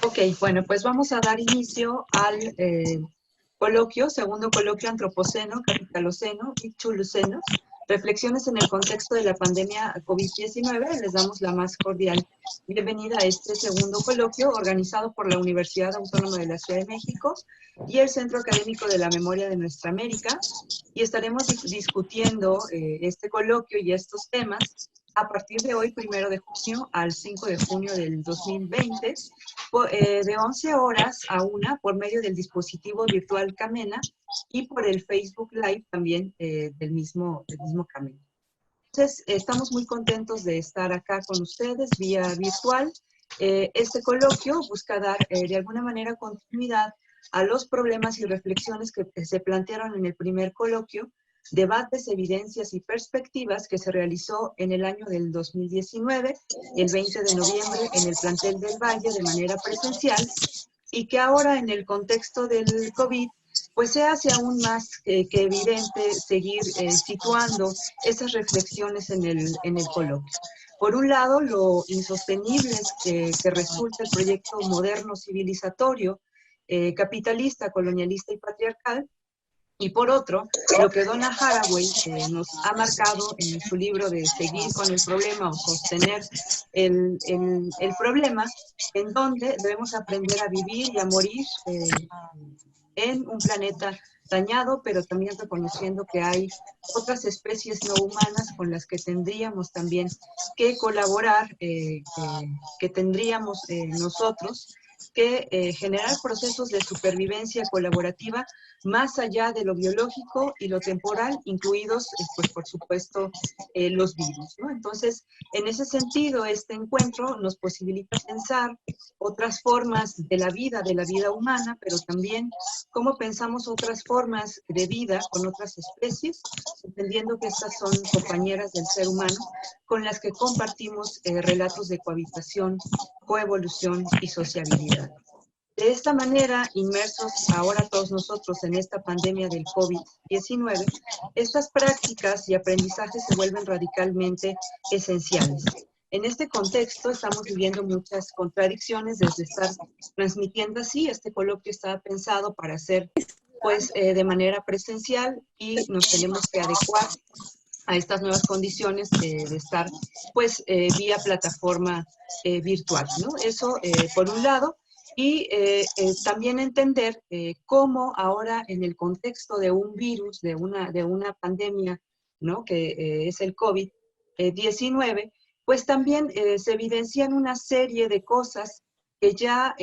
Ok, bueno, pues vamos a dar inicio al coloquio, segundo coloquio Antropoceno, Capitaloceno y Chuluceno, reflexiones en el contexto de la pandemia COVID-19. Les damos la más cordial bienvenida a este segundo coloquio organizado por la Universidad Autónoma de la Ciudad de México y el Centro Académico de la Memoria de Nuestra América, y estaremos discutiendo este coloquio y estos temas a partir de hoy, 1 de junio al 5 de junio del 2020, de 11 horas a 1 por medio del dispositivo virtual Camena y por el Facebook Live también del mismo Camena. Entonces, estamos muy contentos de estar acá con ustedes vía virtual. Este coloquio busca dar de alguna manera continuidad a los problemas y reflexiones que se plantearon en el primer coloquio, debates, evidencias y perspectivas, que se realizó en el año del 2019, el 20 de noviembre, en el plantel del Valle de manera presencial, y que ahora en el contexto del COVID pues se hace aún más que evidente seguir situando esas reflexiones en el coloquio. Por un lado, lo insostenible que resulta el proyecto moderno civilizatorio, capitalista, colonialista y patriarcal, y por otro, lo que Donna Haraway nos ha marcado en su libro de Seguir con el problema o sostener el problema, en donde debemos aprender a vivir y a morir en un planeta dañado, pero también reconociendo que hay otras especies no humanas con las que tendríamos también que colaborar, que tendríamos nosotros que generar procesos de supervivencia colaborativa más allá de lo biológico y lo temporal, incluidos, pues por supuesto, los virus, ¿no? Entonces, en ese sentido, este encuentro nos posibilita pensar otras formas de la vida humana, pero también cómo pensamos otras formas de vida con otras especies, entendiendo que estas son compañeras del ser humano, con las que compartimos relatos de cohabitación, coevolución y sociabilidad. De esta manera, inmersos ahora todos nosotros en esta pandemia del COVID-19, estas prácticas y aprendizajes se vuelven radicalmente esenciales. En este contexto estamos viviendo muchas contradicciones desde estar transmitiendo así. Este coloquio estaba pensado para ser pues de manera presencial, y nos tenemos que adecuar a estas nuevas condiciones de estar pues vía plataforma virtual, ¿no? Eso por un lado. Y también entender cómo ahora en el contexto de un virus, de una pandemia, ¿no? Que es el COVID-19, pues también se evidencian una serie de cosas que ya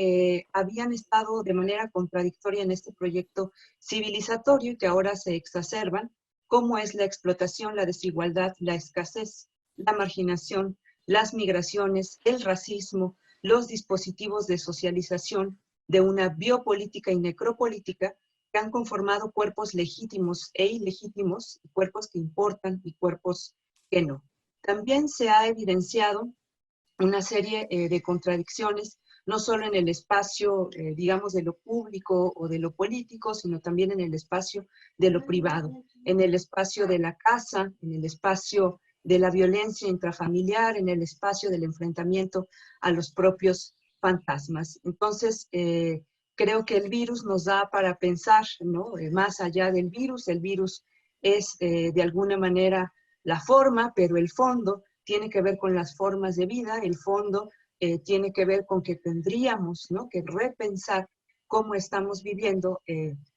habían estado de manera contradictoria en este proyecto civilizatorio y que ahora se exacerban, como es la explotación, la desigualdad, la escasez, la marginación, las migraciones, el racismo, los dispositivos de socialización de una biopolítica y necropolítica que han conformado cuerpos legítimos e ilegítimos, cuerpos que importan y cuerpos que no. También se ha evidenciado una serie de contradicciones, no solo en el espacio, digamos, de lo público o de lo político, sino también en el espacio de lo privado, en el espacio de la casa, en el espacio de la violencia intrafamiliar, en el espacio del enfrentamiento a los propios fantasmas. Entonces, creo que el virus nos da para pensar, ¿no? Más allá del virus, el virus es de alguna manera la forma, pero el fondo tiene que ver con las formas de vida, el fondo tiene que ver con que tendríamos, ¿no?, que repensar cómo estamos viviendo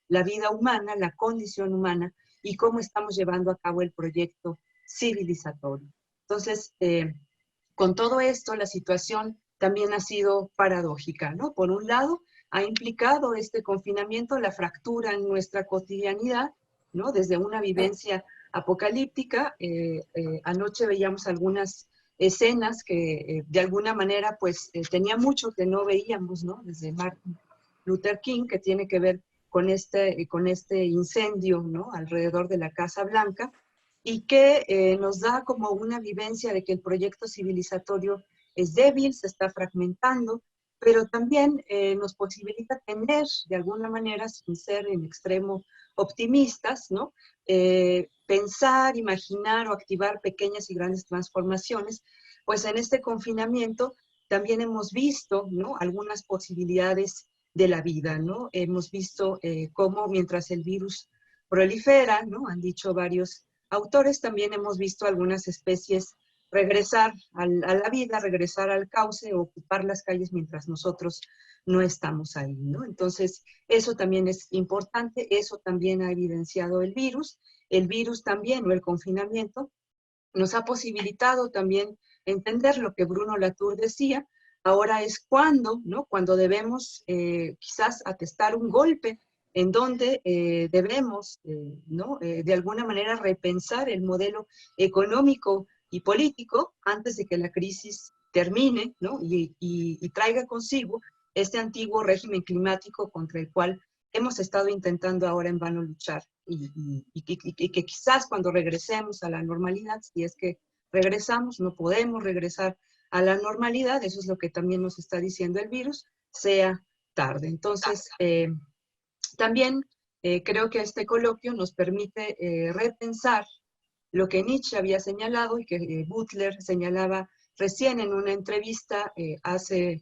la vida humana, la condición humana, y cómo estamos llevando a cabo el proyecto civilizatorio. Entonces, con todo esto, la situación también ha sido paradójica, ¿no? Por un lado, ha implicado este confinamiento la fractura en nuestra cotidianidad, ¿no? Desde una vivencia apocalíptica. Anoche veíamos algunas escenas que de alguna manera pues tenía mucho que no veíamos, ¿no? Desde Martin Luther King, que tiene que ver con este incendio, ¿no?, alrededor de la Casa Blanca, y que nos da como una vivencia de que el proyecto civilizatorio es débil, se está fragmentando, pero también nos posibilita tener, de alguna manera, sin ser en extremo optimistas, ¿no?, pensar, imaginar o activar pequeñas y grandes transformaciones, pues en este confinamiento también hemos visto, ¿no?, algunas posibilidades de la vida, ¿no? Hemos visto cómo mientras el virus prolifera, ¿no?, han dicho varios autores, también hemos visto algunas especies regresar a la vida, regresar al cauce, ocupar las calles mientras nosotros no estamos ahí, ¿no? Entonces, eso también es importante, eso también ha evidenciado el virus también, o el confinamiento, nos ha posibilitado también entender lo que Bruno Latour decía, ahora es cuando, ¿no?, cuando debemos quizás atestar un golpe en donde debemos, ¿no?, de alguna manera repensar el modelo económico y político antes de que la crisis termine, ¿no?, y traiga consigo este antiguo régimen climático contra el cual hemos estado intentando ahora en vano luchar y que quizás cuando regresemos a la normalidad, si es que regresamos, no podemos regresar a la normalidad, eso es lo que también nos está diciendo el virus, sea tarde. Entonces, también creo que este coloquio nos permite repensar lo que Nietzsche había señalado y que Butler señalaba recién en una entrevista hace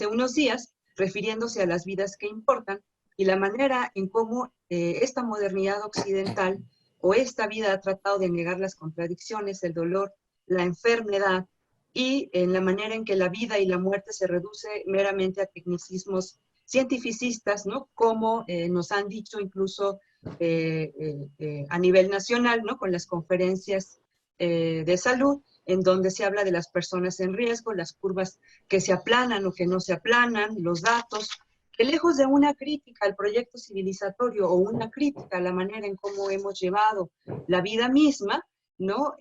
unos días, refiriéndose a las vidas que importan y la manera en cómo esta modernidad occidental o esta vida ha tratado de negar las contradicciones, el dolor, la enfermedad y en la manera en que la vida y la muerte se reduce meramente a tecnicismos cientificistas, ¿no?, como nos han dicho incluso a nivel nacional, ¿no?, con las conferencias de salud, en donde se habla de las personas en riesgo, las curvas que se aplanan o que no se aplanan, los datos, que lejos de una crítica al proyecto civilizatorio o una crítica a la manera en cómo hemos llevado la vida misma, ¿no?,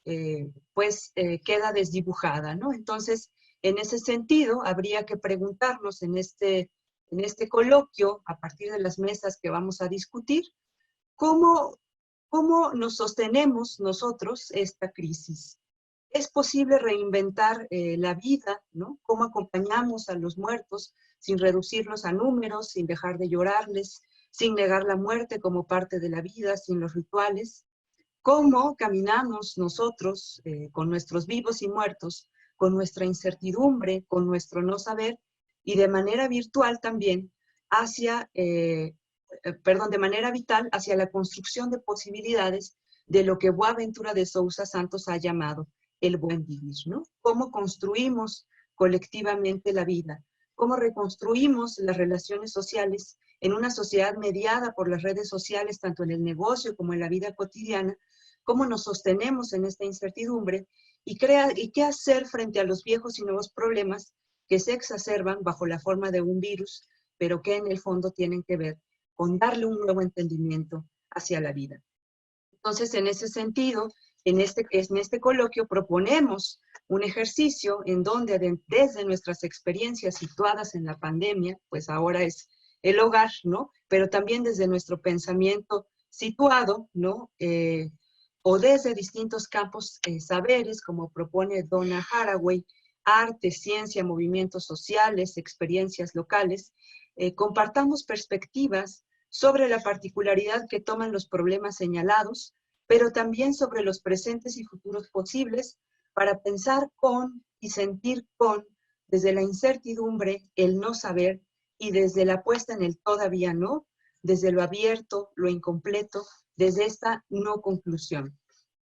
queda desdibujada, ¿no? Entonces, en ese sentido, habría que preguntarnos en este coloquio, a partir de las mesas que vamos a discutir, ¿cómo nos sostenemos nosotros esta crisis? ¿Es posible reinventar la vida, ¿no? ¿Cómo acompañamos a los muertos sin reducirlos a números, sin dejar de llorarles, sin negar la muerte como parte de la vida, sin los rituales? ¿Cómo caminamos nosotros con nuestros vivos y muertos, con nuestra incertidumbre, con nuestro no saber, y de manera virtual también de manera vital hacia la construcción de posibilidades de lo que Boaventura de Sousa Santos ha llamado el buen vivir, ¿no? ¿Cómo construimos colectivamente la vida? ¿Cómo reconstruimos las relaciones sociales en una sociedad mediada por las redes sociales, tanto en el negocio como en la vida cotidiana? ¿Cómo nos sostenemos en esta incertidumbre? Y qué hacer frente a los viejos y nuevos problemas que se exacerban bajo la forma de un virus, pero que en el fondo tienen que ver con darle un nuevo entendimiento hacia la vida. Entonces, en ese sentido, en este coloquio proponemos un ejercicio en donde desde nuestras experiencias situadas en la pandemia, pues ahora es el hogar, ¿no?, pero también desde nuestro pensamiento situado, ¿no?, o desde distintos campos saberes, como propone Donna Haraway, arte, ciencia, movimientos sociales, experiencias locales, compartamos perspectivas sobre la particularidad que toman los problemas señalados, pero también sobre los presentes y futuros posibles para pensar con y sentir con, desde la incertidumbre, el no saber, y desde la puesta en el todavía no, desde lo abierto, lo incompleto, desde esta no conclusión.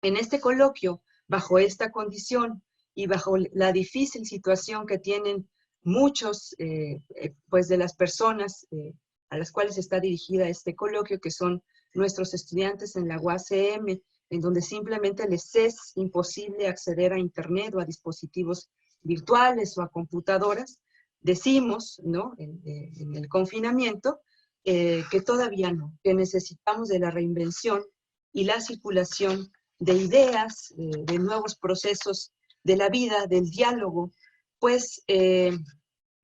En este coloquio, bajo esta condición y bajo la difícil situación que tienen muchos pues de las personas a las cuales está dirigida este coloquio, que son nuestros estudiantes en la UACM, en donde simplemente les es imposible acceder a internet o a dispositivos virtuales o a computadoras, decimos, ¿no?, en el confinamiento, que todavía no, que necesitamos de la reinvención y la circulación de ideas, de nuevos procesos de la vida, del diálogo, pues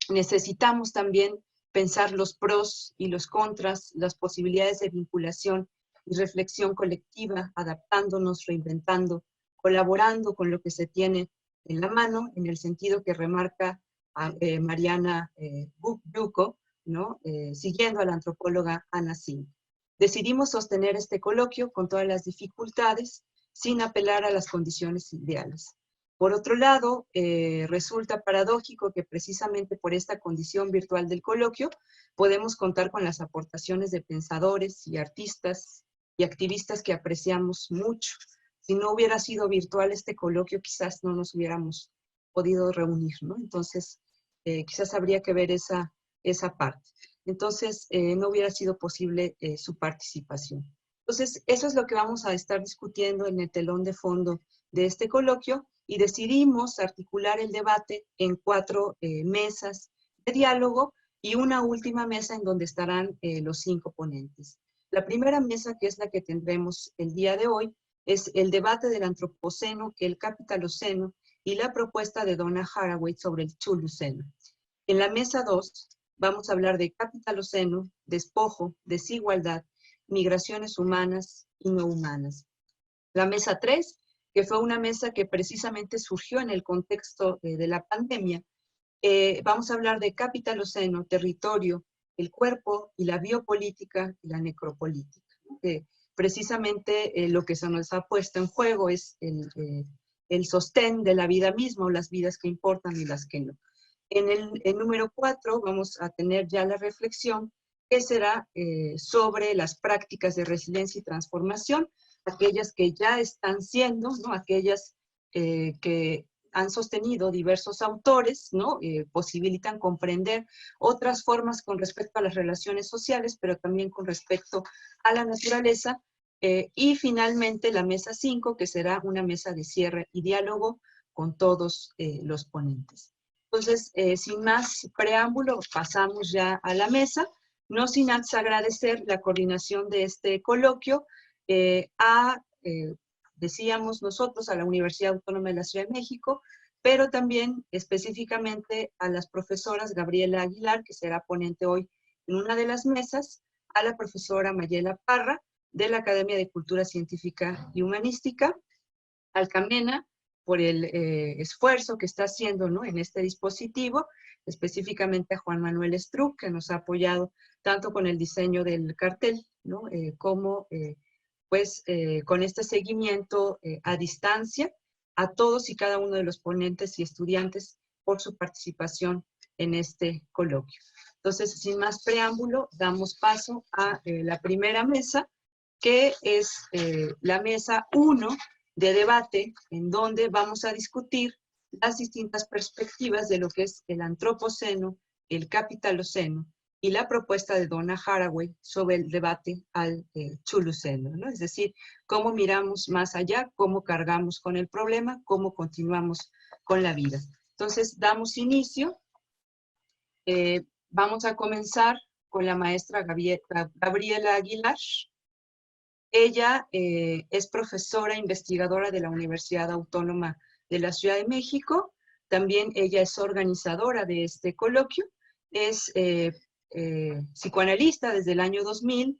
necesitamos también pensar los pros y los contras, las posibilidades de vinculación y reflexión colectiva, adaptándonos, reinventando, colaborando con lo que se tiene en la mano, en el sentido que remarca Mariana Bucco, ¿no?, siguiendo a la antropóloga Anna Singh. Decidimos sostener este coloquio con todas las dificultades, sin apelar a las condiciones ideales. Por otro lado, resulta paradójico que precisamente por esta condición virtual del coloquio podemos contar con las aportaciones de pensadores y artistas y activistas que apreciamos mucho. Si no hubiera sido virtual este coloquio, quizás no nos hubiéramos podido reunir, ¿no? Entonces, quizás habría que ver esa parte. Entonces, no hubiera sido posible su participación. Entonces, eso es lo que vamos a estar discutiendo en el telón de fondo de este coloquio, y decidimos articular el debate en 4 mesas de diálogo y una última mesa en donde estarán los 5 ponentes. La primera mesa, que es la que tendremos el día de hoy, es el debate del antropoceno, que el capitaloceno, y la propuesta de Donna Haraway sobre el chuluceno. En la mesa 2 vamos a hablar de capitaloceno, despojo, desigualdad, migraciones humanas y no humanas. La mesa 3, que fue una mesa que precisamente surgió en el contexto de la pandemia, vamos a hablar de capitaloceno, territorio, el cuerpo y la biopolítica y la necropolítica. Precisamente lo que se nos ha puesto en juego es el sostén de la vida misma, o las vidas que importan y las que no. En el número 4 vamos a tener ya la reflexión que será sobre las prácticas de resiliencia y transformación, aquellas que ya están siendo, ¿no? Aquellas que han sostenido diversos autores, ¿no? Posibilitan comprender otras formas con respecto a las relaciones sociales, pero también con respecto a la naturaleza. Y finalmente la mesa 5, que será una mesa de cierre y diálogo con todos los ponentes. Entonces, sin más preámbulo, pasamos ya a la mesa, no sin antes agradecer la coordinación de este coloquio decíamos nosotros, a la Universidad Autónoma de la Ciudad de México, pero también específicamente a las profesoras Gabriela Aguilar, que será ponente hoy en una de las mesas, a la profesora Mayela Parra, de la Academia de Cultura Científica y Humanística, Alcamena, por el esfuerzo que está haciendo, ¿no? En este dispositivo, específicamente a Juan Manuel Estruc, que nos ha apoyado tanto con el diseño del cartel, ¿no? Como pues con este seguimiento a distancia a todos y cada uno de los ponentes y estudiantes por su participación en este coloquio. Entonces, sin más preámbulo, damos paso a la primera mesa, que es la mesa 1 de debate, en donde vamos a discutir las distintas perspectivas de lo que es el antropoceno, el capitaloceno y la propuesta de Donna Haraway sobre el debate al chuluceno, ¿no? Es decir, cómo miramos más allá, cómo cargamos con el problema, cómo continuamos con la vida. Entonces, damos inicio. Vamos a comenzar con la maestra Gabriela Aguilar. Ella es profesora investigadora de la Universidad Autónoma de la Ciudad de México. También ella es organizadora de este coloquio. Es psicoanalista desde el año 2000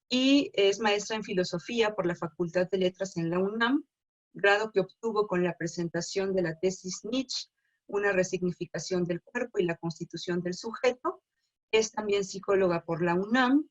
y es maestra en filosofía por la Facultad de Letras en la UNAM, grado que obtuvo con la presentación de la tesis Nietzsche, una resignificación del cuerpo y la constitución del sujeto. Es también psicóloga por la UNAM.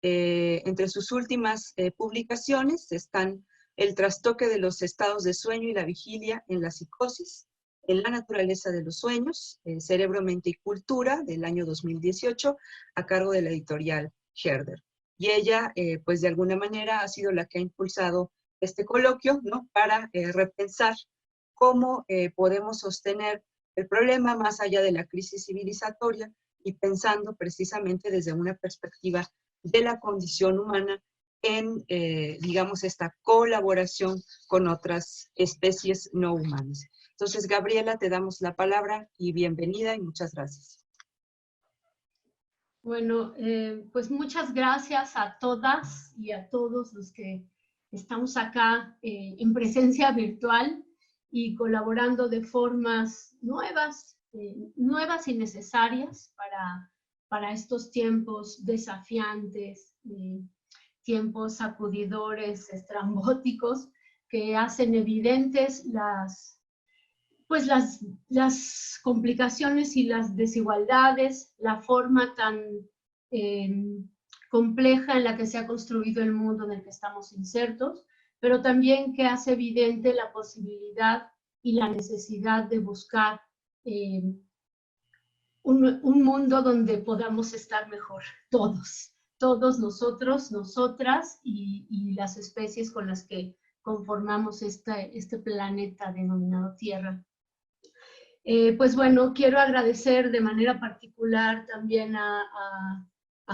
Entre sus últimas publicaciones están El trastoque de los estados de sueño y la vigilia en la psicosis, En la naturaleza de los sueños, Cerebro, mente y cultura, del año 2018, a cargo de la editorial Herder. Y ella, pues de alguna manera, ha sido la que ha impulsado este coloquio, ¿no? Para repensar cómo podemos sostener el problema más allá de la crisis civilizatoria y pensando precisamente desde una perspectiva de la condición humana en, digamos, esta colaboración con otras especies no humanas. Entonces, Gabriela, te damos la palabra y bienvenida y muchas gracias. Bueno, pues muchas gracias a todas y a todos los que estamos acá en presencia virtual y colaborando de formas nuevas, nuevas y necesarias para estos tiempos desafiantes, tiempos sacudidores, estrambóticos, que hacen evidentes las complicaciones y las desigualdades, la forma tan compleja en la que se ha construido el mundo en el que estamos insertos, pero también que hace evidente la posibilidad y la necesidad de buscar un mundo donde podamos estar mejor, todos nosotros, nosotras y las especies con las que conformamos este planeta denominado Tierra. Pues bueno, quiero agradecer de manera particular también a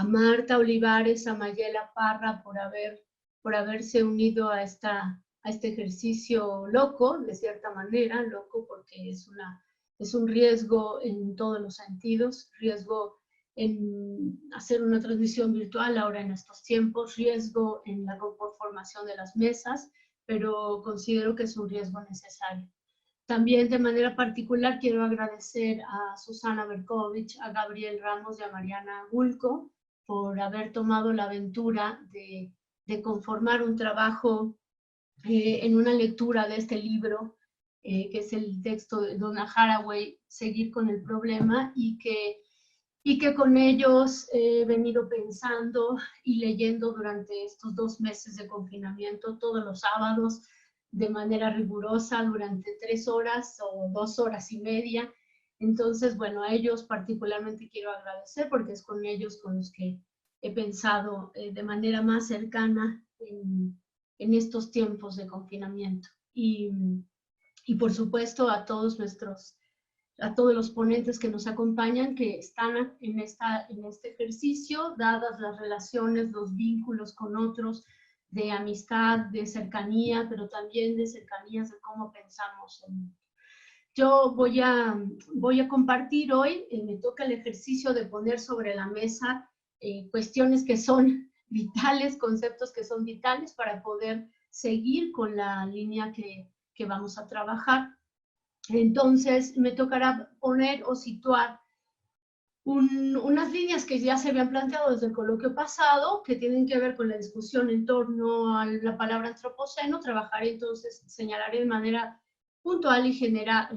Marta Olivares, a Mayela Parra por haberse unido a este ejercicio loco, de cierta manera, loco porque es un riesgo en todos los sentidos, riesgo en hacer una transmisión virtual ahora en estos tiempos, riesgo en la conformación de las mesas, pero considero que es un riesgo necesario. También de manera particular quiero agradecer a Susana Berkovich, a Gabriel Ramos y a Mariana Gulco por haber tomado la aventura de conformar un trabajo en una lectura de este libro, que es el texto de Donna Haraway, Seguir con el problema, y que con ellos he venido pensando y leyendo durante estos 2 meses de confinamiento, todos los sábados, de manera rigurosa, durante 3 horas o 2 horas y media. Entonces, bueno, a ellos particularmente quiero agradecer porque es con ellos con los que he pensado de manera más cercana en estos tiempos de confinamiento. Y por supuesto a todos los ponentes que nos acompañan, que están en este ejercicio, dadas las relaciones, los vínculos con otros, de amistad, de cercanía, pero también de cercanías de cómo pensamos el mundo. Yo voy a compartir hoy, me toca el ejercicio de poner sobre la mesa cuestiones que son vitales, conceptos que son vitales para poder seguir con la línea que vamos a trabajar. Entonces, me tocará poner o situar unas líneas que ya se habían planteado desde el coloquio pasado, que tienen que ver con la discusión en torno a la palabra antropoceno. Trabajaré entonces, señalaré de manera puntual y general,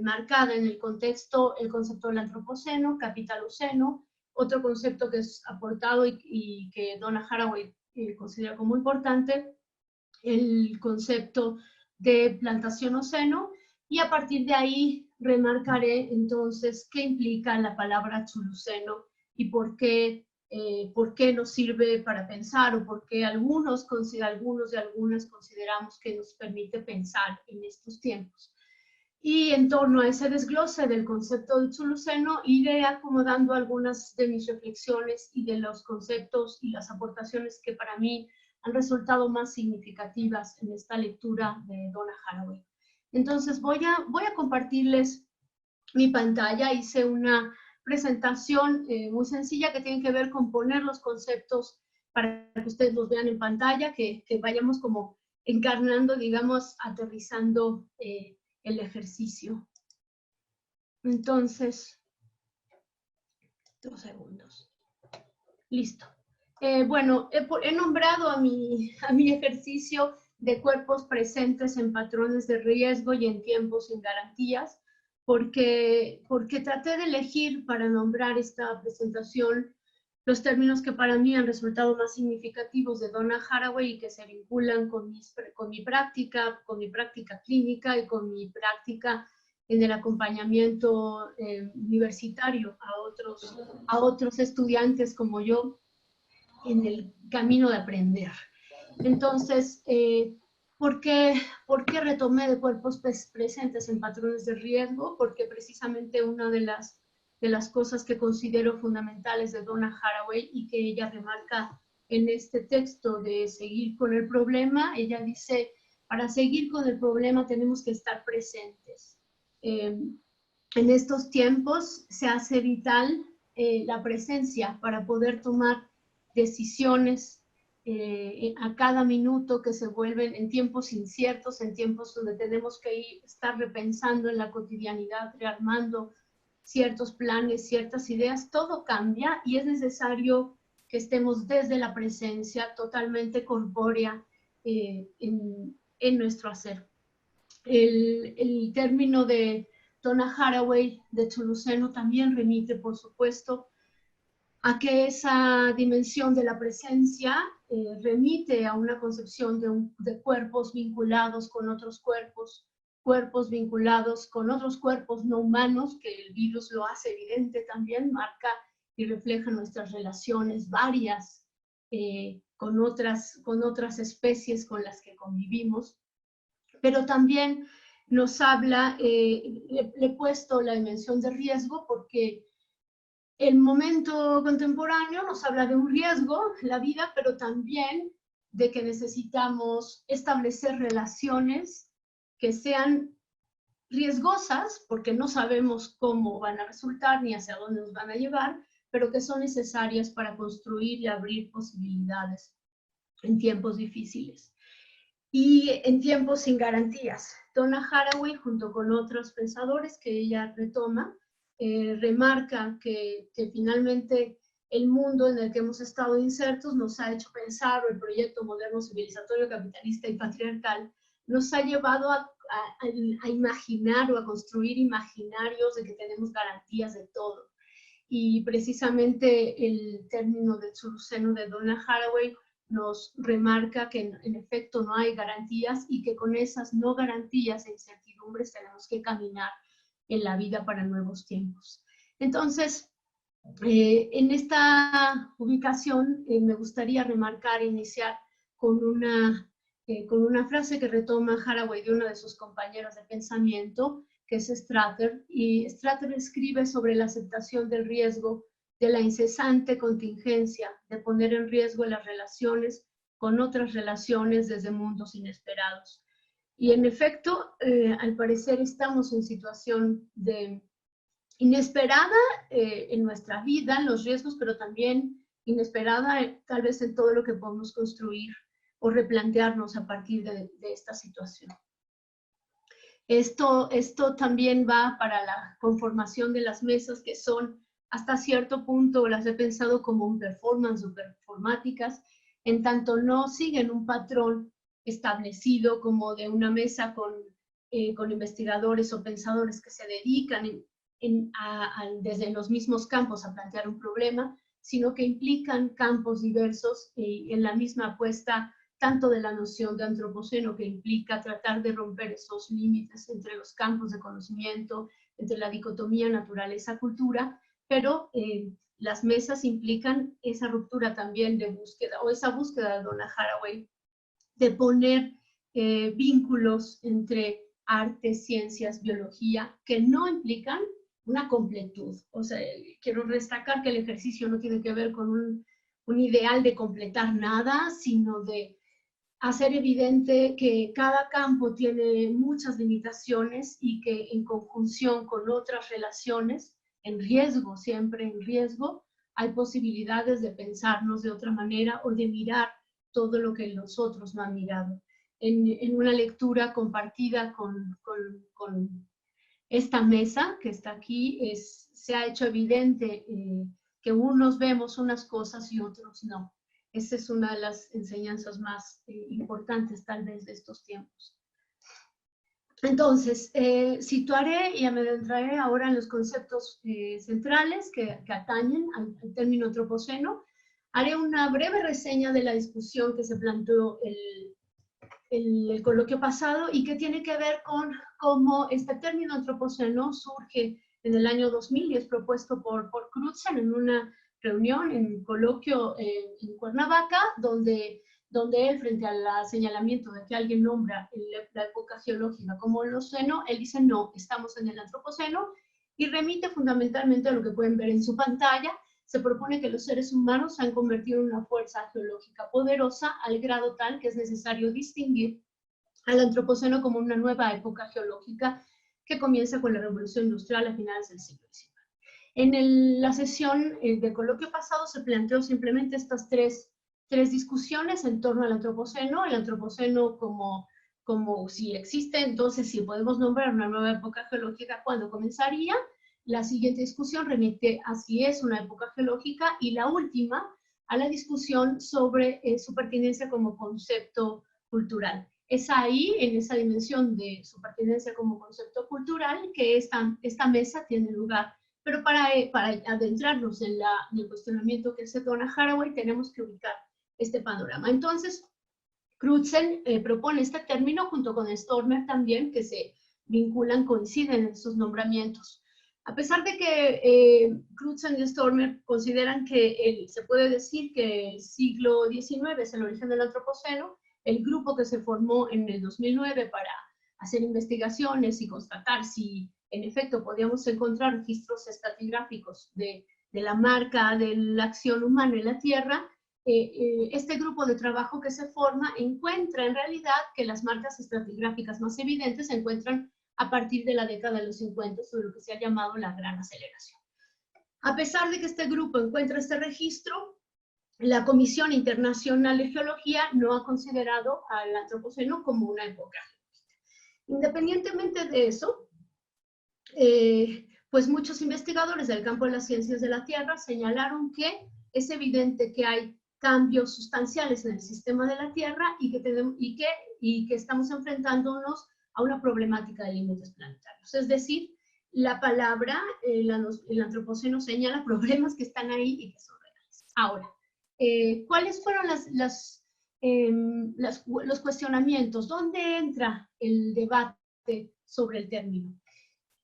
marcada en el contexto, el concepto del antropoceno, capitaloceno, otro concepto que es aportado y que Donna Haraway considera como importante, el concepto de plantacionoceno, y a partir de ahí remarcaré entonces qué implica la palabra chuluceno y por qué nos sirve para pensar, o por qué algunos y algunas consideramos que nos permite pensar en estos tiempos. Y en torno a ese desglose del concepto de chuluceno, iré acomodando algunas de mis reflexiones y de los conceptos y las aportaciones que para mí han resultado más significativas en esta lectura de Donna Haraway. Entonces voy a compartirles mi pantalla. Hice una presentación muy sencilla que tiene que ver con poner los conceptos para que ustedes los vean en pantalla, que vayamos como encarnando, digamos, aterrizando el ejercicio. Entonces, 2 segundos. Listo. Bueno, he nombrado a mi ejercicio de cuerpos presentes en patrones de riesgo y en tiempos sin garantías, porque traté de elegir para nombrar esta presentación los términos que para mí han resultado más significativos de Donna Haraway y que se vinculan con mi práctica clínica y con mi práctica en el acompañamiento universitario a otros estudiantes como yo en el camino de aprender. Entonces, ¿por qué retomé de cuerpos presentes en patrones de riesgo? Porque precisamente una de las cosas que considero fundamentales de Donna Haraway y que ella remarca en este texto de Seguir con el problema, ella dice, para seguir con el problema tenemos que estar presentes. En estos tiempos se hace vital la presencia para poder tomar decisiones a cada minuto, que se vuelven en tiempos inciertos, en tiempos donde tenemos que estar repensando en la cotidianidad, rearmando ciertos planes, ciertas ideas. Todo cambia y es necesario que estemos desde la presencia totalmente corpórea en nuestro hacer. El término de Donna Haraway de chuluceno también remite, por supuesto, a que esa dimensión de la presencia remite a una concepción de cuerpos vinculados con otros cuerpos, cuerpos vinculados con otros cuerpos no humanos, que el virus lo hace evidente también, marca y refleja nuestras relaciones varias con otras especies con las que convivimos, pero también nos habla, le he puesto la dimensión de riesgo porque el momento contemporáneo nos habla de un riesgo, la vida, pero también de que necesitamos establecer relaciones que sean riesgosas, porque no sabemos cómo van a resultar ni hacia dónde nos van a llevar, pero que son necesarias para construir y abrir posibilidades en tiempos difíciles y en tiempos sin garantías. Donna Haraway, junto con otros pensadores que ella retoma, remarca que finalmente el mundo en el que hemos estado insertos nos ha hecho pensar, o el proyecto moderno civilizatorio capitalista y patriarcal nos ha llevado a imaginar o a construir imaginarios de que tenemos garantías de todo. Y precisamente el término del Chuluceno de Donna Haraway nos remarca que en efecto no hay garantías y que con esas no garantías e incertidumbres tenemos que caminar en la vida para nuevos tiempos. Entonces, en esta ubicación me gustaría remarcar, iniciar con una frase que retoma Haraway de uno de sus compañeros de pensamiento, que es Strater, y Strater escribe sobre la aceptación del riesgo, de la incesante contingencia, de poner en riesgo las relaciones con otras relaciones desde mundos inesperados. Y en efecto, al parecer estamos en situación de inesperada en nuestra vida, en los riesgos, pero también inesperada tal vez en todo lo que podemos construir o replantearnos a partir de esta situación. Esto también va para la conformación de las mesas, que son hasta cierto punto, las he pensado como un performance o performáticas, en tanto no siguen un patrón establecido como de una mesa con investigadores o pensadores que se dedican desde los mismos campos a plantear un problema, sino que implican campos diversos en la misma apuesta tanto de la noción de antropoceno, que implica tratar de romper esos límites entre los campos de conocimiento, entre la dicotomía naturaleza-cultura, pero las mesas implican esa ruptura también de búsqueda, o esa búsqueda de Donna Haraway, de poner vínculos entre arte, ciencias, biología, que no implican una completud. O sea, quiero destacar que el ejercicio no tiene que ver con un ideal de completar nada, sino de hacer evidente que cada campo tiene muchas limitaciones y que en conjunción con otras relaciones, en riesgo, siempre en riesgo, hay posibilidades de pensarnos de otra manera o de mirar todo lo que los otros no han mirado. En una lectura compartida con esta mesa que está aquí, se ha hecho evidente que unos vemos unas cosas y otros no. Esa es una de las enseñanzas más importantes tal vez de estos tiempos. Entonces, situaré y me adentraré ahora en los conceptos centrales que atañen al término antropoceno. Haré una breve reseña de la discusión que se planteó el coloquio pasado y que tiene que ver con cómo este término antropoceno surge en el año 2000 y es propuesto por Crutzen en una reunión, en un coloquio en Cuernavaca, donde él, frente al señalamiento de que alguien nombra la época geológica como Holoceno, él dice no, estamos en el Antropoceno, y remite fundamentalmente a lo que pueden ver en su pantalla. Se propone que los seres humanos se han convertido en una fuerza geológica poderosa al grado tal que es necesario distinguir al Antropoceno como una nueva época geológica que comienza con la Revolución Industrial a finales del siglo XIX. En la sesión del coloquio pasado se planteó simplemente estas tres discusiones en torno al Antropoceno. El Antropoceno como si existe, entonces si podemos nombrar una nueva época geológica, ¿cuándo comenzaría? La siguiente discusión remite a si es una época geológica, y la última a la discusión sobre su pertinencia como concepto cultural. Es ahí, en esa dimensión de su pertinencia como concepto cultural, que esta mesa tiene lugar. Pero para adentrarnos en el cuestionamiento que hace Donna Haraway, tenemos que ubicar este panorama. Entonces, Crutzen propone este término junto con Stormer también, que se vinculan, coinciden en estos nombramientos. A pesar de que Crutzen y Stormer consideran que se puede decir que el siglo XIX es el origen del Antropoceno, el grupo que se formó en el 2009 para hacer investigaciones y constatar si en efecto podíamos encontrar registros estratigráficos de la marca de la acción humana en la Tierra, este grupo de trabajo que se forma encuentra en realidad que las marcas estratigráficas más evidentes se encuentran a partir de la década de los 50, sobre lo que se ha llamado la gran aceleración. A pesar de que este grupo encuentra este registro, la Comisión Internacional de Geología no ha considerado al Antropoceno como una época geológica. Independientemente de eso, pues muchos investigadores del campo de las ciencias de la Tierra señalaron que es evidente que hay cambios sustanciales en el sistema de la Tierra y que estamos enfrentándonos a una problemática de límites planetarios. Es decir, la palabra, el Antropoceno señala problemas que están ahí y que son reales. Ahora, ¿cuáles fueron los cuestionamientos? ¿Dónde entra el debate sobre el término?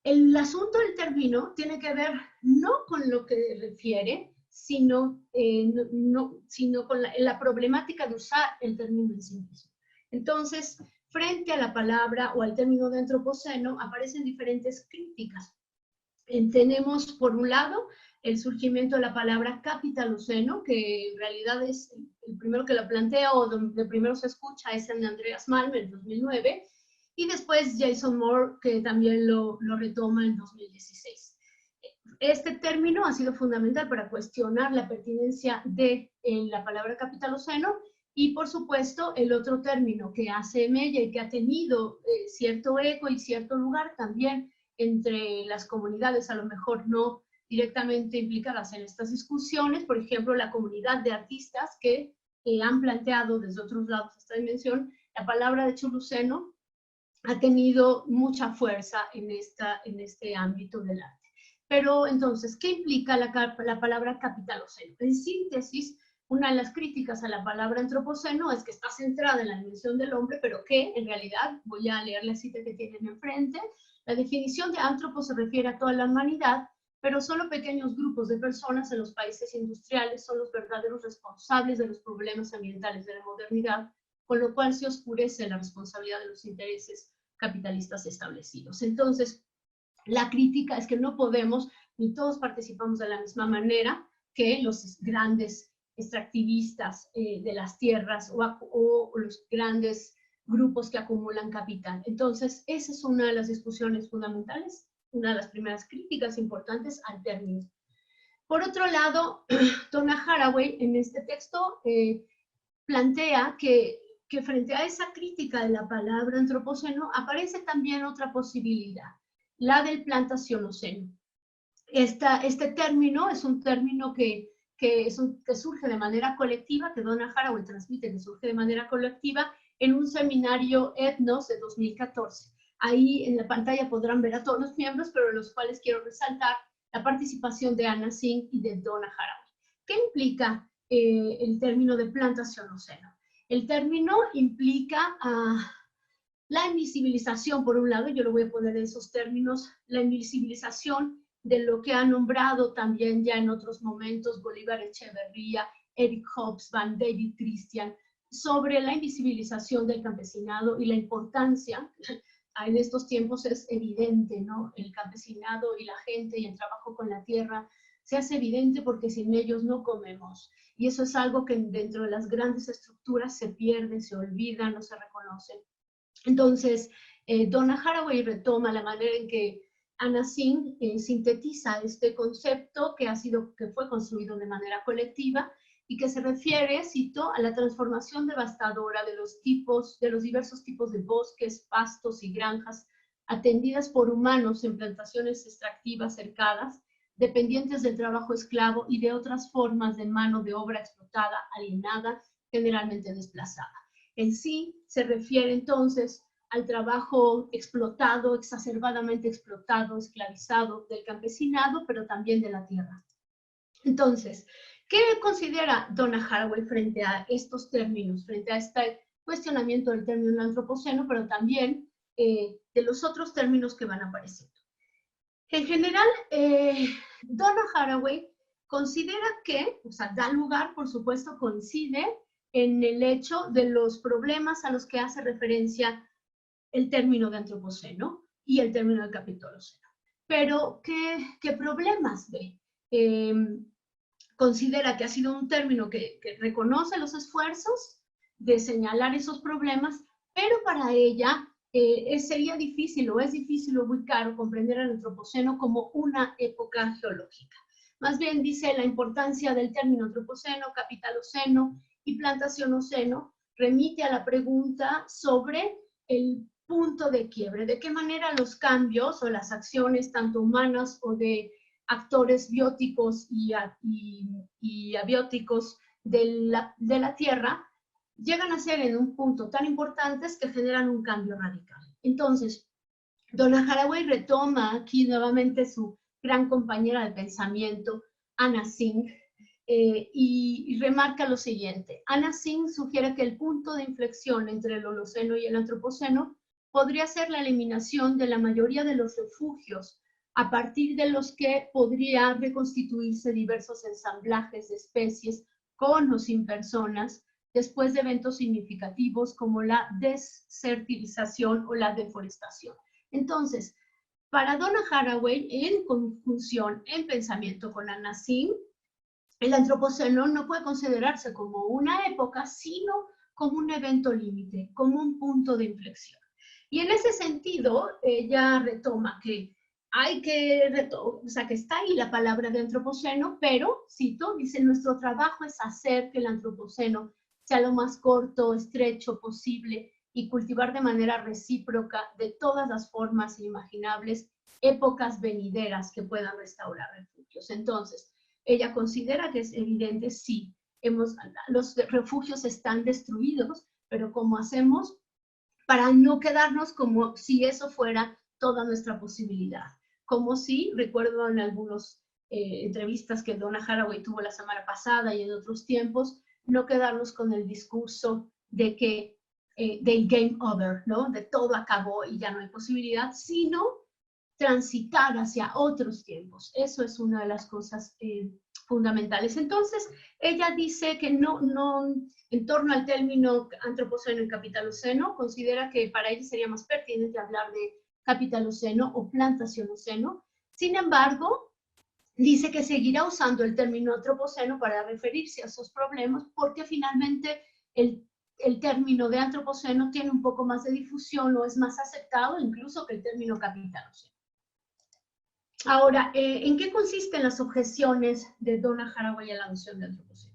El asunto del término tiene que ver no con lo que refiere, sino con la problemática de usar el término en sí mismo. Entonces, frente a la palabra o al término de antropoceno aparecen diferentes críticas. Tenemos, por un lado, el surgimiento de la palabra capitaloceno, que en realidad es el primero que la plantea o donde primero se escucha es en Andreas Malm en 2009, y después Jason Moore, que también lo retoma en 2016. Este término ha sido fundamental para cuestionar la pertinencia de la palabra capitaloceno, y por supuesto el otro término que hace mella y que ha tenido cierto eco y cierto lugar también entre las comunidades, a lo mejor no directamente implicadas en estas discusiones, por ejemplo la comunidad de artistas que han planteado desde otros lados esta dimensión, la palabra de chuluceno ha tenido mucha fuerza en este ámbito del arte. Pero entonces, ¿qué implica la palabra capitaloceno? En síntesis, una de las críticas a la palabra antropoceno es que está centrada en la dimensión del hombre, pero que en realidad, voy a leer la cita que tienen enfrente, la definición de antropo se refiere a toda la humanidad, pero solo pequeños grupos de personas en los países industriales son los verdaderos responsables de los problemas ambientales de la modernidad, con lo cual se oscurece la responsabilidad de los intereses capitalistas establecidos. Entonces, la crítica es que no podemos, ni todos participamos de la misma manera que los grandes extractivistas de las tierras o los grandes grupos que acumulan capital. Entonces, esa es una de las discusiones fundamentales, una de las primeras críticas importantes al término. Por otro lado, Donna Haraway en este texto plantea que frente a esa crítica de la palabra antropoceno aparece también otra posibilidad, la del plantacionoceno. Este término es un término que surge de manera colectiva, que Donna Haraway transmite que surge de manera colectiva en un seminario Ethnos de 2014. Ahí en la pantalla podrán ver a todos los miembros, pero los cuales quiero resaltar la participación de Anna Singh y de Donna Haraway. ¿Qué implica el término de plantacionoceno? El término implica la invisibilización, por un lado, yo lo voy a poner en esos términos, la invisibilización de lo que ha nombrado también ya en otros momentos Bolívar Echeverría, Eric Hobsbawm, David Christian, sobre la invisibilización del campesinado y la importancia, en estos tiempos es evidente, ¿no? El campesinado y la gente y el trabajo con la tierra se hace evidente porque sin ellos no comemos. Y eso es algo que dentro de las grandes estructuras se pierde, se olvida, no se reconoce. Entonces, Donna Haraway retoma la manera en que Anna Singh sintetiza este concepto que fue construido de manera colectiva y que se refiere, cito, a la transformación devastadora de los diversos tipos de bosques, pastos y granjas atendidas por humanos en plantaciones extractivas cercadas, dependientes del trabajo esclavo y de otras formas de mano de obra explotada, alienada, generalmente desplazada. En sí se refiere entonces al trabajo explotado, exacerbadamente explotado, esclavizado del campesinado, pero también de la tierra. Entonces, ¿qué considera Donna Haraway frente a estos términos, frente a este cuestionamiento del término antropoceno, pero también de los otros términos que van apareciendo. En general, Donna Haraway considera que, o sea, da lugar, por supuesto, coincide en el hecho de los problemas a los que hace referencia el término de antropoceno y el término de capitoloceno. Pero, ¿qué problemas ve? Considera que ha sido un término que reconoce los esfuerzos de señalar esos problemas, pero para ella sería difícil o es difícil o muy caro comprender el antropoceno como una época geológica. Más bien dice la importancia del término antropoceno, capitaloceno y plantacionoceno remite a la pregunta sobre el punto de quiebre, de qué manera los cambios o las acciones tanto humanas o de actores bióticos y abióticos de la Tierra llegan a ser en un punto tan importantes que generan un cambio radical. Entonces, Donna Haraway retoma aquí nuevamente su gran compañera de pensamiento, Anna Tsing, y remarca lo siguiente. Anna Tsing sugiere que el punto de inflexión entre el Holoceno y el Antropoceno podría ser la eliminación de la mayoría de los refugios, a partir de los que podría reconstituirse diversos ensamblajes de especies con o sin personas, después de eventos significativos como la desertización o la deforestación. Entonces, para Donna Haraway, en conjunción, en pensamiento con Anna Tsing, el antropoceno no puede considerarse como una época, sino como un evento límite, como un punto de inflexión. Y en ese sentido, ella retoma que hay que está ahí la palabra de antropoceno, pero, cito, dice, nuestro trabajo es hacer que el antropoceno sea lo más corto, estrecho posible y cultivar de manera recíproca de todas las formas imaginables épocas venideras que puedan restaurar refugios. Entonces, ella considera que es evidente, sí, los refugios están destruidos, pero ¿cómo hacemos para no quedarnos como si eso fuera toda nuestra posibilidad? Como si, recuerdo en algunas entrevistas que Donna Haraway tuvo la semana pasada y en otros tiempos, no quedarnos con el discurso de que de game over, ¿no? De todo acabó y ya no hay posibilidad, sino transitar hacia otros tiempos. Eso es una de las cosas fundamentales. Entonces, ella dice que no, en torno al término antropoceno y capitaloceno, considera que para ella sería más pertinente hablar de capitaloceno o plantacionoceno. Sin embargo, dice que seguirá usando el término antropoceno para referirse a esos problemas porque finalmente el término de antropoceno tiene un poco más de difusión o es más aceptado incluso que el término capitaloceno. Ahora, ¿en qué consisten las objeciones de Donna Haraway a la noción de antropoceno?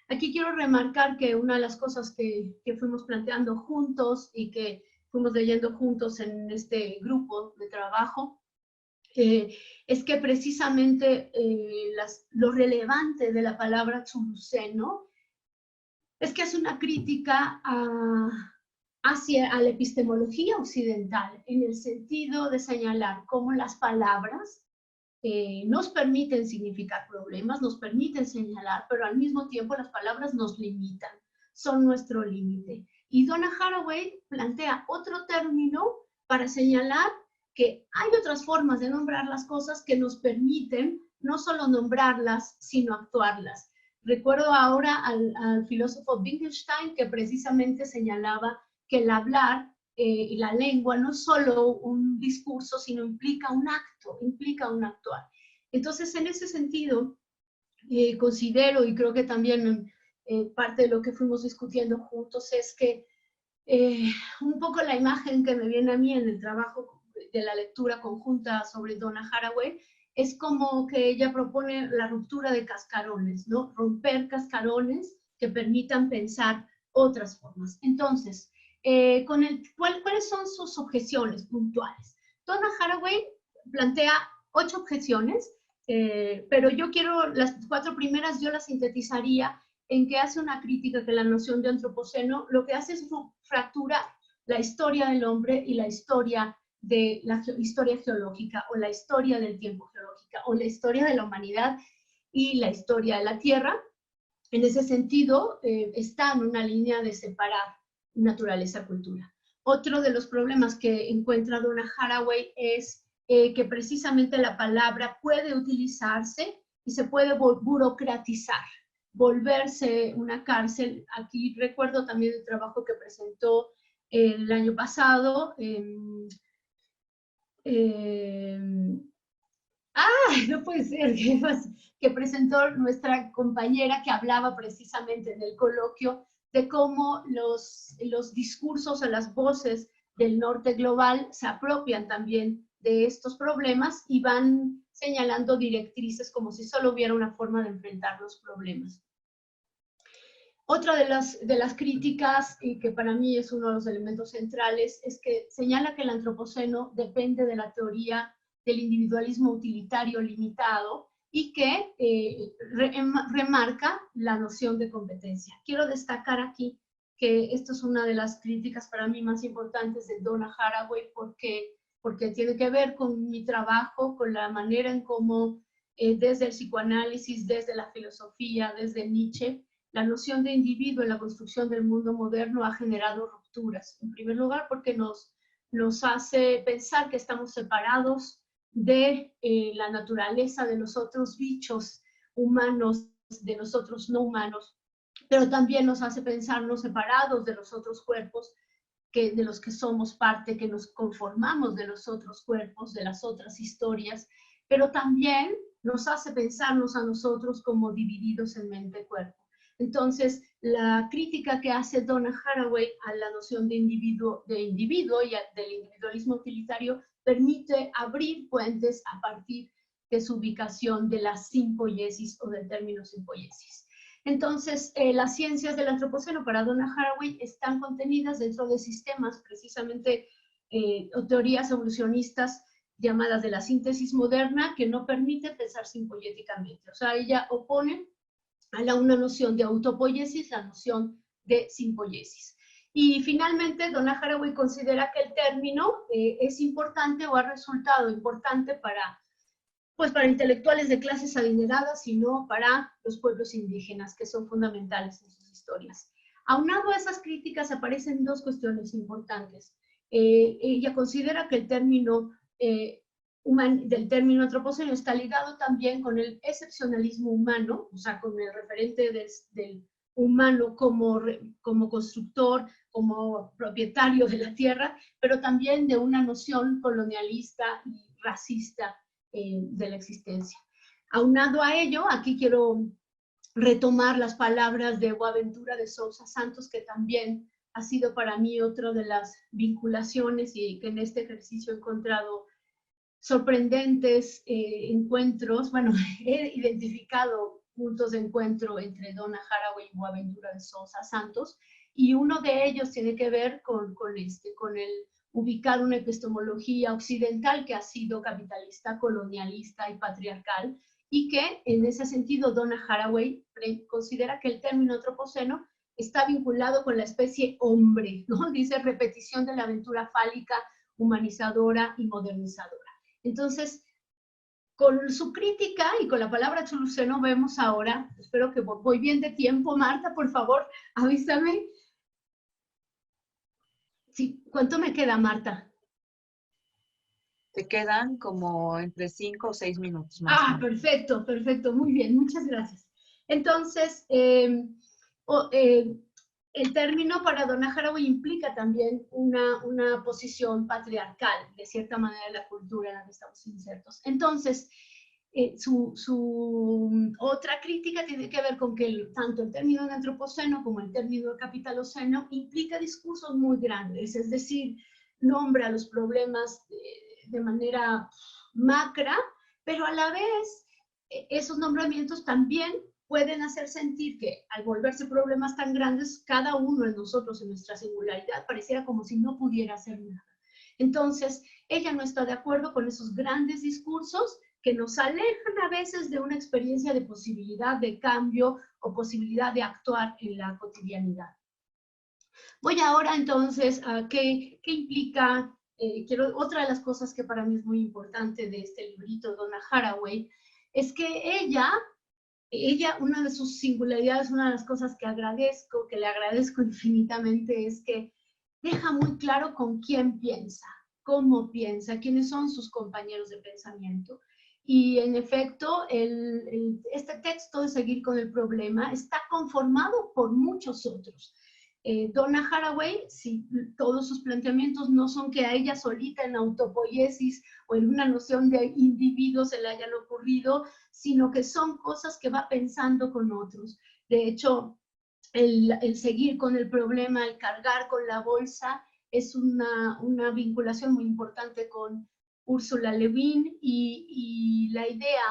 Aquí quiero remarcar que una de las cosas que fuimos planteando juntos y que fuimos leyendo juntos en este grupo de trabajo es que precisamente lo relevante de la palabra chuluceno es que es una crítica hacia la epistemología occidental en el sentido de señalar cómo las palabras nos permiten significar problemas, nos permiten señalar, pero al mismo tiempo las palabras nos limitan, son nuestro límite. Y Donna Haraway plantea otro término para señalar que hay otras formas de nombrar las cosas que nos permiten no solo nombrarlas, sino actuarlas. Recuerdo ahora al filósofo Wittgenstein que precisamente señalaba que el hablar y la lengua no es solo un discurso, sino implica un acto, implica un actuar. Entonces, en ese sentido, considero, y creo que también parte de lo que fuimos discutiendo juntos, es que un poco la imagen que me viene a mí en el trabajo de la lectura conjunta sobre Donna Haraway, es como que ella propone la ruptura de cascarones, ¿no? Romper cascarones que permitan pensar otras formas. Entonces, ¿cuáles son sus objeciones puntuales? Donna Haraway plantea 8 objeciones, pero yo quiero, las 4 primeras yo las sintetizaría en que hace una crítica que la noción de antropoceno lo que hace es fracturar la historia del hombre y la historia de la historia geológica o la historia del tiempo geológica o la historia de la humanidad y la historia de la Tierra. En ese sentido, está en una línea de separar naturaleza-cultura. Otro de los problemas que encuentra Donna Haraway es que precisamente la palabra puede utilizarse y se puede burocratizar, volverse una cárcel. Aquí recuerdo también el trabajo que presentó el año pasado. No puede ser, que presentó nuestra compañera que hablaba precisamente en el coloquio de cómo los discursos o las voces del norte global se apropian también de estos problemas y van señalando directrices como si solo hubiera una forma de enfrentar los problemas. Otra de las críticas, y que para mí es uno de los elementos centrales, es que señala que el antropoceno depende de la teoría del individualismo utilitario limitado y que remarca la noción de competencia. Quiero destacar aquí que esto es una de las críticas para mí más importantes de Donna Haraway porque tiene que ver con mi trabajo, con la manera en cómo desde el psicoanálisis, desde la filosofía, desde Nietzsche, la noción de individuo en la construcción del mundo moderno ha generado rupturas. En primer lugar, porque nos hace pensar que estamos separados de la naturaleza, de los otros bichos humanos, de los otros no humanos, pero también nos hace pensarnos separados de los otros cuerpos, de los que somos parte, que nos conformamos de los otros cuerpos, de las otras historias, pero también nos hace pensarnos a nosotros como divididos en mente-cuerpo. Entonces, la crítica que hace Donna Haraway a la noción de individuo y del individualismo utilitario permite abrir puentes a partir de su ubicación de la simpoiesis o del término simpoiesis. Entonces, las ciencias del antropoceno para Donna Haraway están contenidas dentro de sistemas, precisamente, o teorías evolucionistas llamadas de la síntesis moderna, que no permite pensar simpoiéticamente. O sea, ella opone a una noción de autopoiesis, la noción de simpoiesis. Y finalmente, Donna Haraway considera que el término es importante o ha resultado importante para intelectuales de clases adineradas, sino para los pueblos indígenas, que son fundamentales en sus historias. Aunado a esas críticas aparecen dos cuestiones importantes. Ella considera que el término del término antropoceno está ligado también con el excepcionalismo humano, o sea, con el referente del humano como constructor, como propietario de la tierra, pero también de una noción colonialista y racista de la existencia. Aunado a ello, aquí quiero retomar las palabras de Boaventura de Sousa Santos, que también ha sido para mí otra de las vinculaciones y que en este ejercicio he encontrado sorprendentes encuentros. Bueno, he identificado puntos de encuentro entre Donna Haraway y Boaventura de Sousa Santos, y uno de ellos tiene que ver con el ubicar una epistemología occidental que ha sido capitalista, colonialista y patriarcal, y que en ese sentido Donna Haraway considera que el término antropoceno está vinculado con la especie hombre, ¿no? Dice repetición de la aventura fálica, humanizadora y modernizadora. Entonces, con su crítica y con la palabra choluceno vemos ahora, espero que voy bien de tiempo, Marta, por favor, avísame. Sí, ¿cuánto me queda, Marta? Te quedan como entre 5 o 6 minutos más. Perfecto, perfecto, muy bien, muchas gracias. Entonces, el término para Donna Haraway implica también una posición patriarcal, de cierta manera, de la cultura en la que estamos insertos. Entonces, su otra crítica tiene que ver con que tanto el término de antropoceno como el término de capitaloceno implica discursos muy grandes, es decir, nombra los problemas de manera macra, pero a la vez esos nombramientos también pueden hacer sentir que al volverse problemas tan grandes, cada uno de nosotros en nuestra singularidad pareciera como si no pudiera hacer nada. Entonces, ella no está de acuerdo con esos grandes discursos que nos alejan a veces de una experiencia de posibilidad de cambio o posibilidad de actuar en la cotidianidad. Voy ahora entonces a qué implica, otra de las cosas que para mí es muy importante de este librito, Donna Haraway, es que ella, una de sus singularidades, una de las cosas que le agradezco infinitamente, es que deja muy claro con quién piensa, cómo piensa, quiénes son sus compañeros de pensamiento. Y en efecto, este texto de Seguir con el problema está conformado por muchos otros. Donna Haraway, si todos sus planteamientos no son que a ella solita en autopoiesis o en una noción de individuo se le hayan ocurrido, sino que son cosas que va pensando con otros. De hecho, el seguir con el problema, el cargar con la bolsa, es una vinculación muy importante con Ursula Le Guin y la idea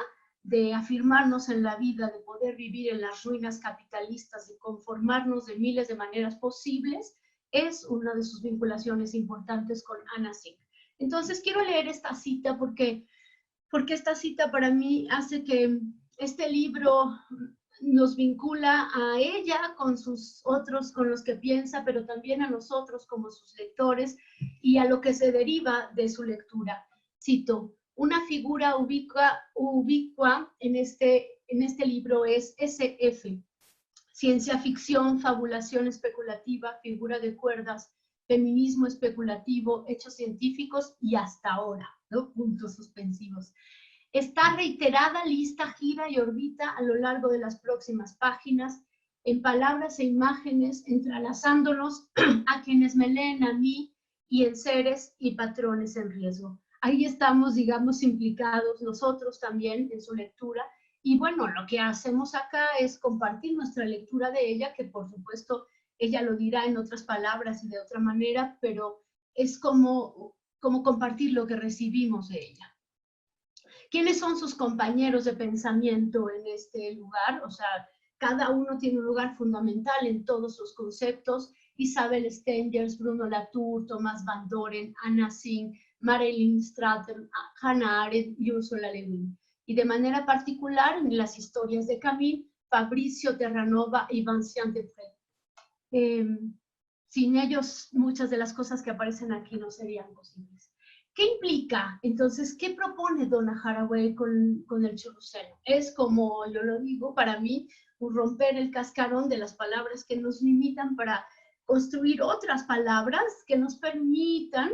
de afirmarnos en la vida, de poder vivir en las ruinas capitalistas, de conformarnos de miles de maneras posibles, es una de sus vinculaciones importantes con Anna Singh. Entonces quiero leer esta cita porque esta cita para mí hace que este libro nos vincula a ella con sus otros, con los que piensa, pero también a nosotros como sus lectores y a lo que se deriva de su lectura. Cito, una figura ubicua en este libro es SF, ciencia ficción, fabulación especulativa, figura de cuerdas, feminismo especulativo, hechos científicos y hasta ahora, ¿no? Puntos suspensivos. Esta reiterada lista gira y orbita a lo largo de las próximas páginas, en palabras e imágenes, entrelazándonos a quienes me leen a mí y en seres y patrones en riesgo. Ahí estamos, digamos, implicados nosotros también en su lectura. Y bueno, lo que hacemos acá es compartir nuestra lectura de ella, que por supuesto ella lo dirá en otras palabras y de otra manera, pero es como compartir lo que recibimos de ella. ¿Quiénes son sus compañeros de pensamiento en este lugar? O sea, cada uno tiene un lugar fundamental en todos sus conceptos. Isabel Stengers, Bruno Latour, Thomas Van Doren, Anna Singh, Marilyn Stratton, Hannah Arendt y Ursula Le Guin. Y de manera particular en las historias de Camus, Fabrizio Terranova y Vincent Deprez. Sin ellos, muchas de las cosas que aparecen aquí no serían posibles. ¿Qué implica? Entonces, ¿qué propone Donna Haraway con el chuluceno? Es, como yo lo digo, para mí, un romper el cascarón de las palabras que nos limitan para construir otras palabras que nos permitan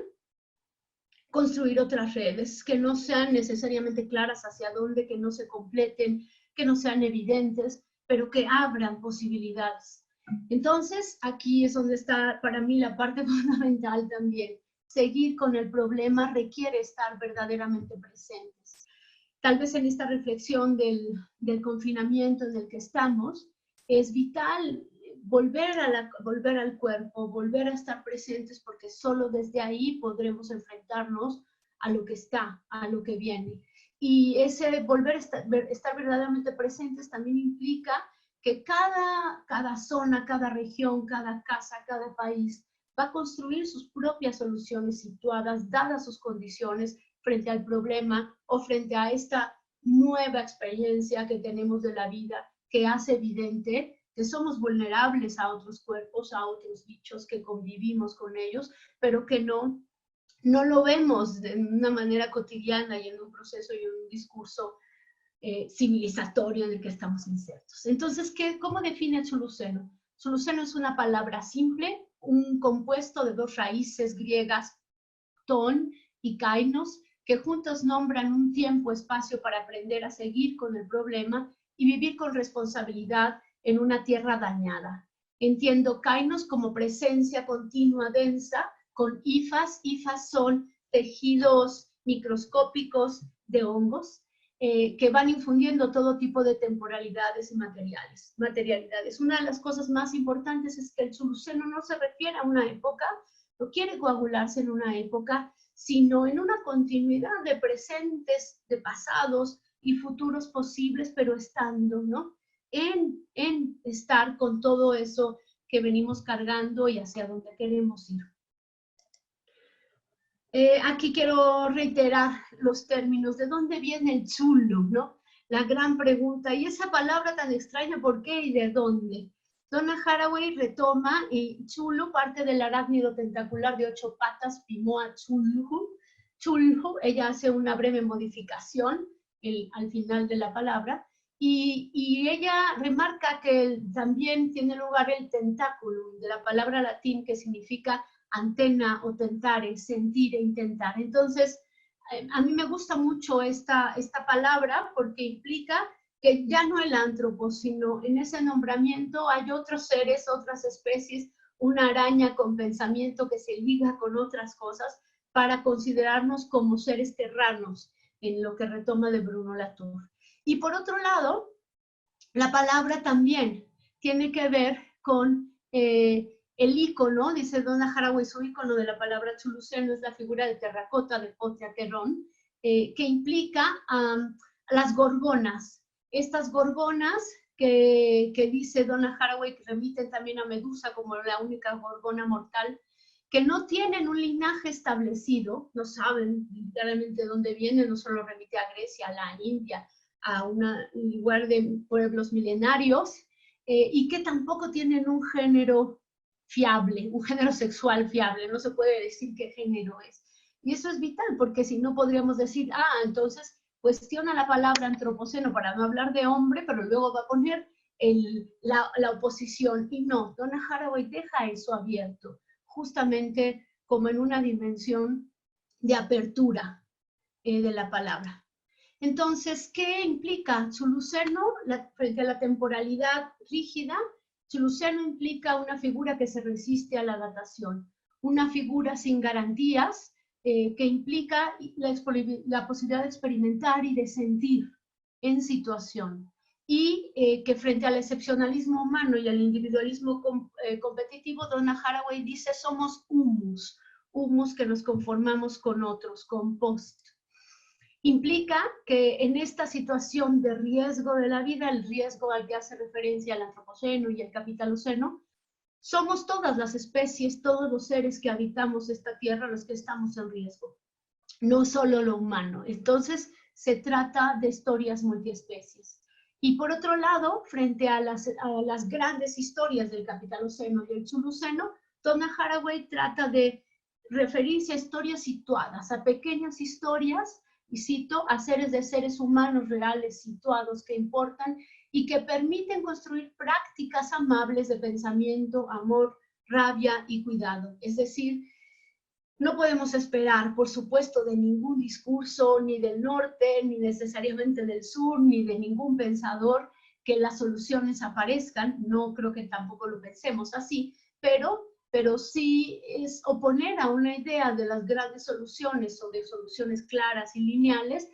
construir otras redes, que no sean necesariamente claras hacia dónde, que no se completen, que no sean evidentes, pero que abran posibilidades. Entonces, aquí es donde está para mí la parte fundamental también. Seguir con el problema requiere estar verdaderamente presentes. Tal vez en esta reflexión del confinamiento en el que estamos, es vital volver al cuerpo, volver a estar presentes, porque solo desde ahí podremos enfrentarnos a lo que está, a lo que viene. Y ese volver a estar verdaderamente presentes también implica que cada zona, cada región, cada casa, cada país va a construir sus propias soluciones situadas, dadas sus condiciones, frente al problema o frente a esta nueva experiencia que tenemos de la vida, que hace evidente que somos vulnerables a otros cuerpos, a otros bichos, que convivimos con ellos, pero que no lo vemos de una manera cotidiana y en un proceso y un discurso civilizatorio en el que estamos insertos. Entonces, ¿cómo define Chuluceno? Chuluceno es una palabra simple, un compuesto de dos raíces griegas, ton y kainos, que juntos nombran un tiempo-espacio para aprender a seguir con el problema y vivir con responsabilidad en una tierra dañada. Entiendo kainos como presencia continua densa, con hifas. Hifas son tejidos microscópicos de hongos, que van infundiendo todo tipo de temporalidades y materialidades. Una de las cosas más importantes es que el Chuluceno no se refiere a una época, no quiere coagularse en una época, sino en una continuidad de presentes, de pasados y futuros posibles, pero estando, ¿no? En estar con todo eso que venimos cargando y hacia donde queremos ir. Aquí quiero reiterar los términos, ¿de dónde viene el chulo, no? La gran pregunta, y esa palabra tan extraña, ¿por qué y de dónde? Donna Haraway retoma, y chulo parte del arácnido tentacular de 8 patas, Pimoa chulhu. Chulhu, ella hace una breve modificación al final de la palabra, y ella remarca que también tiene lugar el tentáculo, de la palabra latín que significa antena o tentare, sentir e intentar. Entonces, a mí me gusta mucho esta palabra porque implica que ya no el antropo, sino en ese nombramiento hay otros seres, otras especies, una araña con pensamiento que se liga con otras cosas para considerarnos como seres terranos, en lo que retoma de Bruno Latour. Y por otro lado, la palabra también tiene que ver con el ícono, dice Donna Haraway, su ícono de la palabra chuluceno es la figura de terracota de Potia Terrón, que implica las gorgonas. Estas gorgonas que dice Donna Haraway, que remiten también a Medusa como la única gorgona mortal, que no tienen un linaje establecido, no saben literalmente dónde vienen, no solo remite a Grecia, a la India, a un lugar de pueblos milenarios, y que tampoco tienen un género fiable, un género sexual fiable, no se puede decir qué género es. Y eso es vital, porque si no podríamos decir, entonces cuestiona la palabra antropoceno para no hablar de hombre, pero luego va a poner la oposición. Y no, Donna Haraway deja eso abierto, justamente como en una dimensión de apertura de la palabra. Entonces, ¿qué implica Chuluceno frente a la temporalidad rígida? Chuluceno implica una figura que se resiste a la datación, una figura sin garantías, que implica la posibilidad de experimentar y de sentir en situación, y que frente al excepcionalismo humano y al individualismo competitivo, Donna Haraway dice somos humus que nos conformamos con otros, compost. Implica que en esta situación de riesgo de la vida, el riesgo al que hace referencia el antropoceno y el capitaloceno, somos todas las especies, todos los seres que habitamos esta tierra los que estamos en riesgo, no solo lo humano. Entonces, se trata de historias multiespecies. Y por otro lado, frente a las grandes historias del capitaloceno y el chuluceno, Donna Haraway trata de referirse a historias situadas, a pequeñas historias, y cito, a seres humanos reales situados que importan y que permiten construir prácticas amables de pensamiento, amor, rabia y cuidado. Es decir, no podemos esperar, por supuesto, de ningún discurso, ni del norte, ni necesariamente del sur, ni de ningún pensador que las soluciones aparezcan. No creo que tampoco lo pensemos así, pero sí es oponer a una idea de las grandes soluciones o de soluciones claras y lineales.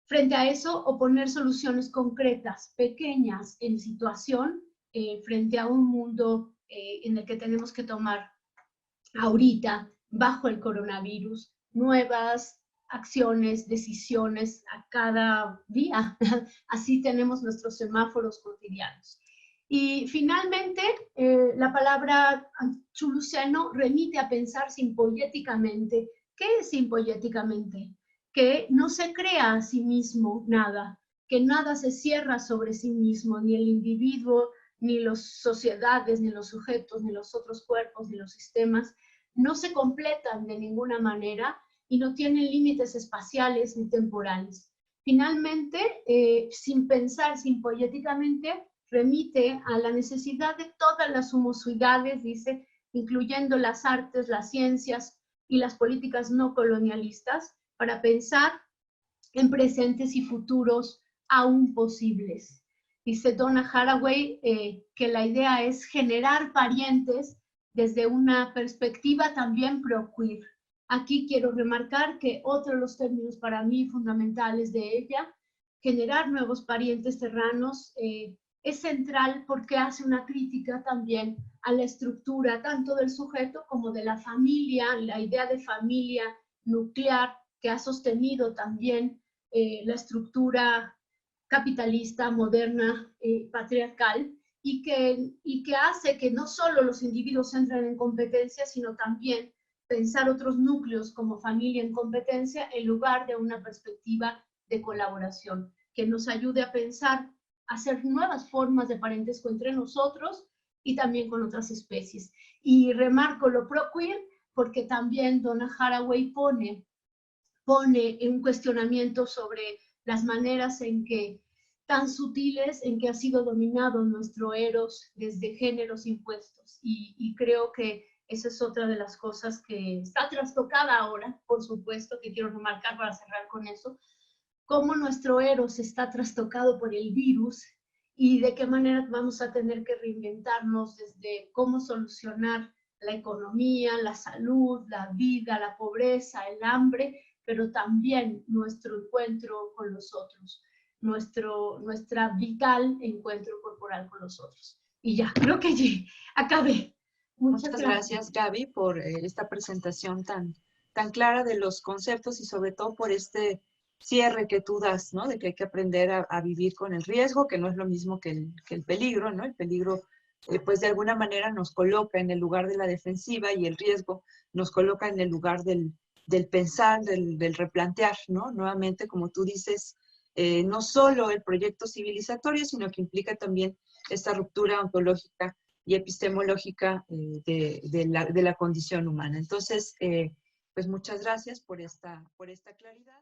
Frente a eso, oponer soluciones concretas, pequeñas en situación, frente a un mundo en el que tenemos que tomar ahorita, bajo el coronavirus, nuevas acciones, decisiones a cada día. Así tenemos nuestros semáforos cotidianos. Y finalmente, la palabra chuluceno remite a pensar simpoyéticamente. ¿Qué es simpoyéticamente? Que no se crea a sí mismo nada, que nada se cierra sobre sí mismo, ni el individuo, ni las sociedades, ni los sujetos, ni los otros cuerpos, ni los sistemas, no se completan de ninguna manera y no tienen límites espaciales ni temporales. Finalmente, sin pensar simpoyéticamente, remite a la necesidad de todas las humosuidades, dice, incluyendo las artes, las ciencias y las políticas no colonialistas, para pensar en presentes y futuros aún posibles. Dice Donna Haraway que la idea es generar parientes desde una perspectiva también pro-queer. Aquí quiero remarcar que otro de los términos para mí fundamentales de ella, generar nuevos parientes terranos, es central porque hace una crítica también a la estructura tanto del sujeto como de la familia, la idea de familia nuclear que ha sostenido también la estructura capitalista, moderna, patriarcal, y que hace que no solo los individuos entren en competencia, sino también pensar otros núcleos como familia en competencia en lugar de una perspectiva de colaboración, que nos ayude a pensar, a hacer nuevas formas de parentesco entre nosotros y también con otras especies. Y remarco lo pro-queer porque también Donna Haraway pone un cuestionamiento sobre las maneras en que tan sutiles en que ha sido dominado nuestro eros desde géneros impuestos. Y creo que Esa es otra de las cosas que está trastocada ahora, por supuesto, que quiero remarcar para cerrar con eso, cómo nuestro Eros está trastocado por el virus y de qué manera vamos a tener que reinventarnos desde cómo solucionar la economía, la salud, la vida, la pobreza, el hambre, pero también nuestro encuentro con los otros, nuestra vital encuentro corporal con los otros. Y ya, creo que ya acabé. Muchas gracias, Gaby, por esta presentación tan clara de los conceptos y sobre todo por este cierre que tú das, ¿no? De que hay que aprender a vivir con el riesgo, que no es lo mismo que el peligro, ¿no? El peligro, pues de alguna manera nos coloca en el lugar de la defensiva y el riesgo nos coloca en el lugar del pensar, del replantear, ¿no? Nuevamente, como tú dices, no solo el proyecto civilizatorio, sino que implica también esta ruptura ontológica y epistemológica de la condición humana. Entonces, pues muchas gracias por esta claridad.